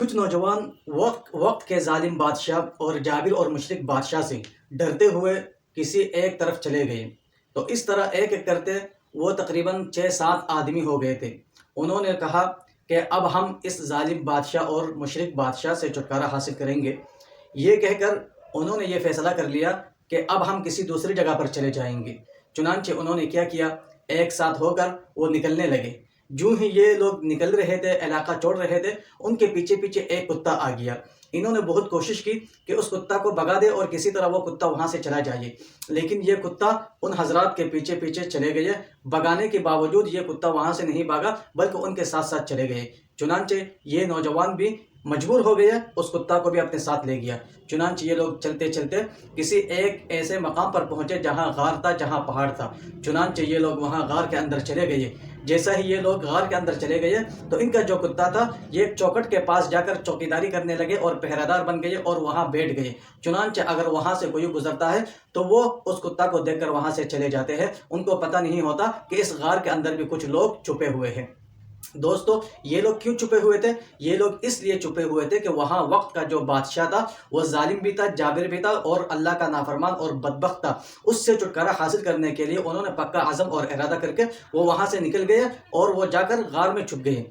کچھ نوجوان وقت کے ظالم بادشاہ اور جابر اور مشرک بادشاہ سے ڈرتے ہوئے کسی ایک طرف چلے گئے۔ تو اس طرح ایک ایک کرتے وہ تقریباً 6-7 آدمی ہو گئے تھے۔ انہوں نے کہا کہ اب ہم اس ظالم بادشاہ اور مشرک بادشاہ سے چھٹکارا حاصل کریں گے۔ یہ کہہ کر انہوں نے یہ فیصلہ کر لیا کہ اب ہم کسی دوسری جگہ پر چلے جائیں گے۔ چنانچہ انہوں نے کیا کیا، ایک ساتھ ہو کر وہ نکلنے لگے۔ جو ہی یہ لوگ نکل رہے تھے، علاقہ چھوڑ رہے تھے، ان کے پیچھے پیچھے ایک کتا آ گیا۔ انہوں نے بہت کوشش کی کہ اس کتا کو بھگا دے اور کسی طرح وہ کتا وہاں سے چلا جائے، لیکن یہ کتا ان حضرات کے پیچھے پیچھے چلے گئے۔ بھگانے کے باوجود یہ کتا وہاں سے نہیں بھاگا بلکہ ان کے ساتھ ساتھ چلے گئے۔ چنانچہ یہ نوجوان بھی مجبور ہو گیا، اس کتا کو بھی اپنے ساتھ لے گیا۔ چنانچہ یہ لوگ چلتے چلتے کسی ایک ایسے مقام پر پہنچے جہاں غار تھا، جہاں پہاڑ تھا۔ چنانچہ یہ لوگ وہاں غار کے اندر چلے گئے۔ جیسا ہی یہ لوگ غار کے اندر چلے گئے تو ان کا جو کتا تھا یہ ایک چوکٹ کے پاس جا کر چوکیداری کرنے لگے اور پہرہ دار بن گئے اور وہاں بیٹھ گئے۔ چنانچہ اگر وہاں سے کوئی گزرتا ہے تو وہ اس کتا کو دیکھ کر وہاں سے چلے جاتے ہیں۔ ان کو پتہ نہیں ہوتا کہ اس غار کے اندر بھی کچھ لوگ چھپے ہوئے ہیں۔ دوستو، یہ لوگ کیوں چھپے ہوئے تھے؟ یہ لوگ اس لیے چھپے ہوئے تھے کہ وہاں وقت کا جو بادشاہ تھا وہ ظالم بھی تھا، جابر بھی تھا اور اللہ کا نافرمان اور بدبخت تھا۔ اس سے چھٹکارا حاصل کرنے کے لیے انہوں نے پکا عزم اور ارادہ کر کے وہ وہاں سے نکل گئے اور وہ جا کر غار میں چھپ گئے۔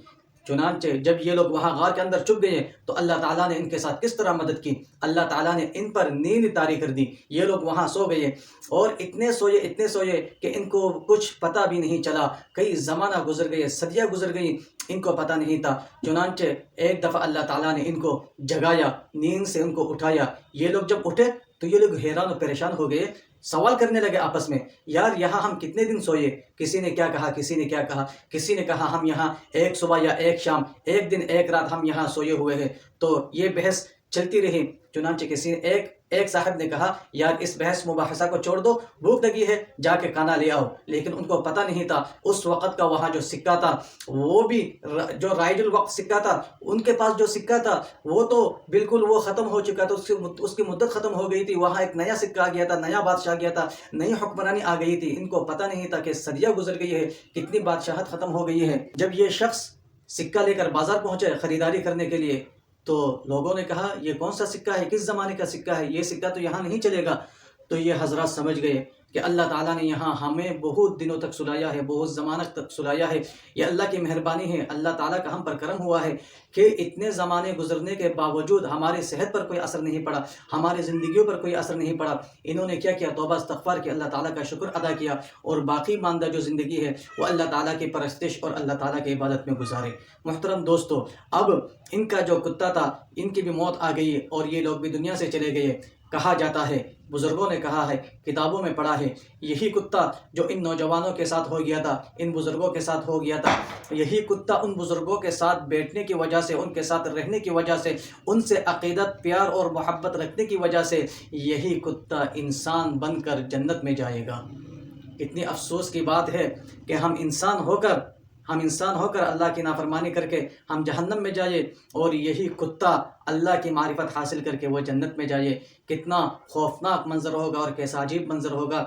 چنانچہ جب یہ لوگ وہاں غار کے اندر چھپ گئے تو اللہ تعالیٰ نے ان کے ساتھ کس طرح مدد کی، اللہ تعالیٰ نے ان پر نیند طاری کر دی۔ یہ لوگ وہاں سو گئے اور اتنے سوئے کہ ان کو کچھ پتہ بھی نہیں چلا۔ کئی زمانہ گزر گئے، صدیاں گزر گئیں، ان کو پتہ نہیں تھا۔ چنانچہ ایک دفعہ اللہ تعالیٰ نے ان کو جگایا، نیند سے ان کو اٹھایا۔ یہ لوگ جب اٹھے تو یہ لوگ حیران و پریشان ہو گئے، سوال کرنے لگے آپس میں، یار یہاں ہم کتنے دن سوئے؟ کسی نے کیا کہا، کسی نے کیا کہا، کسی نے کہا ہم یہاں ایک صبح یا ایک شام، ایک دن ایک رات ہم یہاں سوئے ہوئے ہیں۔ تو یہ بحث چلتی رہی۔ چنانچہ کسی ایک صاحب نے کہا، یار اس بحث مباحثہ کو چھوڑ دو، بھوک لگی ہے، جا کے کھانا لے آؤ۔ لیکن ان کو پتہ نہیں تھا اس وقت کا وہاں جو سکہ تھا وہ بھی جو رائج الوقت سکہ تھا، ان کے پاس جو سکہ تھا وہ تو بالکل وہ ختم ہو چکا تھا، اس کی مدت ختم ہو گئی تھی۔ وہاں ایک نیا سکہ آ گیا تھا، نیا بادشاہ آ گیا تھا، نئی حکمرانی آ گئی تھی۔ ان کو پتہ نہیں تھا کہ صدیاں گزر گئی ہے، کتنی بادشاہت ختم ہو گئی ہے۔ جب یہ شخص سکہ لے کر بازار پہنچے خریداری کرنے کے لیے تو لوگوں نے کہا، یہ کون سا سکہ ہے، کس زمانے کا سکہ ہے، یہ سکہ تو یہاں نہیں چلے گا۔ تو یہ حضرات سمجھ گئے کہ اللہ تعالیٰ نے یہاں ہمیں بہت دنوں تک سلایا ہے، بہت زمانہ تک سلایا ہے، یہ اللہ کی مہربانی ہے، اللہ تعالیٰ کا ہم پر کرم ہوا ہے کہ اتنے زمانے گزرنے کے باوجود ہماری صحت پر کوئی اثر نہیں پڑا، ہماری زندگیوں پر کوئی اثر نہیں پڑا۔ انہوں نے کیا کیا، توبہ استغفار کی، اللہ تعالیٰ کا شکر ادا کیا اور باقی ماندہ جو زندگی ہے وہ اللہ تعالیٰ کی پرستش اور اللہ تعالیٰ کی عبادت میں گزارے۔ محترم دوستو، اب ان کا جو کتا تھا ان کی بھی موت آ گئی اور یہ لوگ بھی دنیا سے چلے گئے۔ کہا جاتا ہے، بزرگوں نے کہا ہے، کتابوں میں پڑھا ہے، یہی کتا جو ان نوجوانوں کے ساتھ ہو گیا تھا، ان بزرگوں کے ساتھ ہو گیا تھا، یہی کتا ان بزرگوں کے ساتھ بیٹھنے کی وجہ سے، ان کے ساتھ رہنے کی وجہ سے، ان سے عقیدت، پیار اور محبت رکھنے کی وجہ سے یہی کتا انسان بن کر جنت میں جائے گا۔ کتنی افسوس کی بات ہے کہ ہم انسان ہو کر اللہ کی نافرمانی کر کے ہم جہنم میں جائیں اور یہی کتا اللہ کی معرفت حاصل کر کے وہ جنت میں جائے۔ کتنا خوفناک منظر ہوگا اور کیسا عجیب منظر ہوگا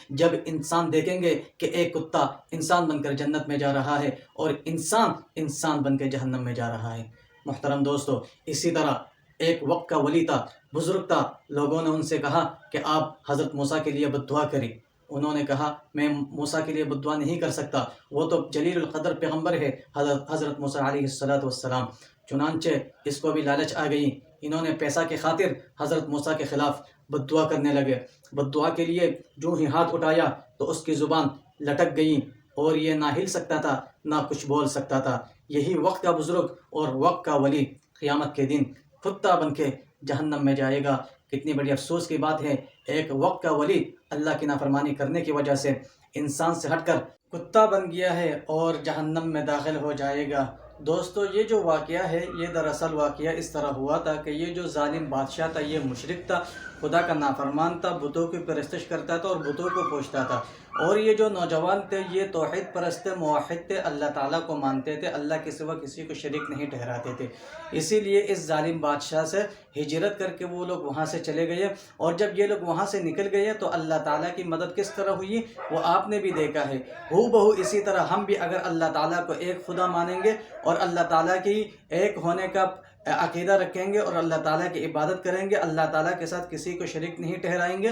جب انسان دیکھیں گے کہ ایک کتا انسان بن کر جنت میں جا رہا ہے اور انسان بن کے جہنم میں جا رہا ہے۔ محترم دوستو، اسی طرح ایک وقت کا ولی تھا، بزرگ تھا، لوگوں نے ان سے کہا کہ آپ حضرت موسیٰ کے لیے بد دعا کریں۔ انہوں نے کہا، میں موسیٰ کے لیے بد دعا نہیں کر سکتا، وہ تو جلیل القدر پیغمبر ہے حضرت موسیٰ علیہ السلام۔ چنانچہ اس کو بھی لالچ آ گئی، انہوں نے پیسہ کی خاطر حضرت موسیٰ کے خلاف بد دعا کرنے لگے۔ بد دعا کے لیے جو ہی ہاتھ اٹھایا تو اس کی زبان لٹک گئی اور یہ نہ ہل سکتا تھا نہ کچھ بول سکتا تھا۔ یہی وقت کا بزرگ اور وقت کا ولی قیامت کے دن کتا بن کے جہنم میں جائے گا۔ کتنی بڑی افسوس کی بات ہے، ایک وقت کا ولی اللہ کی نافرمانی کرنے کی وجہ سے انسان سے ہٹ کر کتا بن گیا ہے اور جہنم میں داخل ہو جائے گا۔ دوستو، یہ جو واقعہ ہے یہ دراصل واقعہ اس طرح ہوا تھا کہ یہ جو ظالم بادشاہ تھا یہ مشرک تھا، خدا کا نافرمان تھا، بتوں کی پرستش کرتا تھا اور بتوں کو پوجتا تھا۔ اور یہ جو نوجوان تھے یہ توحید پرست موحد تھے، اللہ تعالیٰ کو مانتے تھے، اللہ کے سوا کسی کو شریک نہیں ٹھہراتے تھے۔ اسی لیے اس ظالم بادشاہ سے ہجرت کر کے وہ لوگ وہاں سے چلے گئے اور جب یہ لوگ وہاں سے نکل گئے تو اللہ تعالیٰ کی مدد کس طرح ہوئی وہ آپ نے بھی دیکھا ہے۔ ہو بہو اسی طرح ہم بھی اگر اللہ تعالیٰ کو ایک خدا مانیں گے اور اللہ تعالیٰ کی ایک ہونے کا عقیدہ رکھیں گے اور اللہ تعالیٰ کی عبادت کریں گے، اللہ تعالیٰ کے ساتھ کسی کو شریک نہیں ٹھہرائیں گے،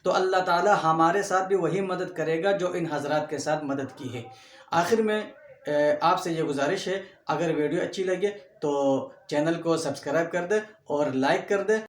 تو اللہ تعالیٰ ہمارے ساتھ بھی وہی مدد کرے گا جو ان حضرات کے ساتھ مدد کی ہے۔ آخر میں آپ سے یہ گزارش ہے، اگر ویڈیو اچھی لگے تو چینل کو سبسکرائب کر دے اور لائک کر دے۔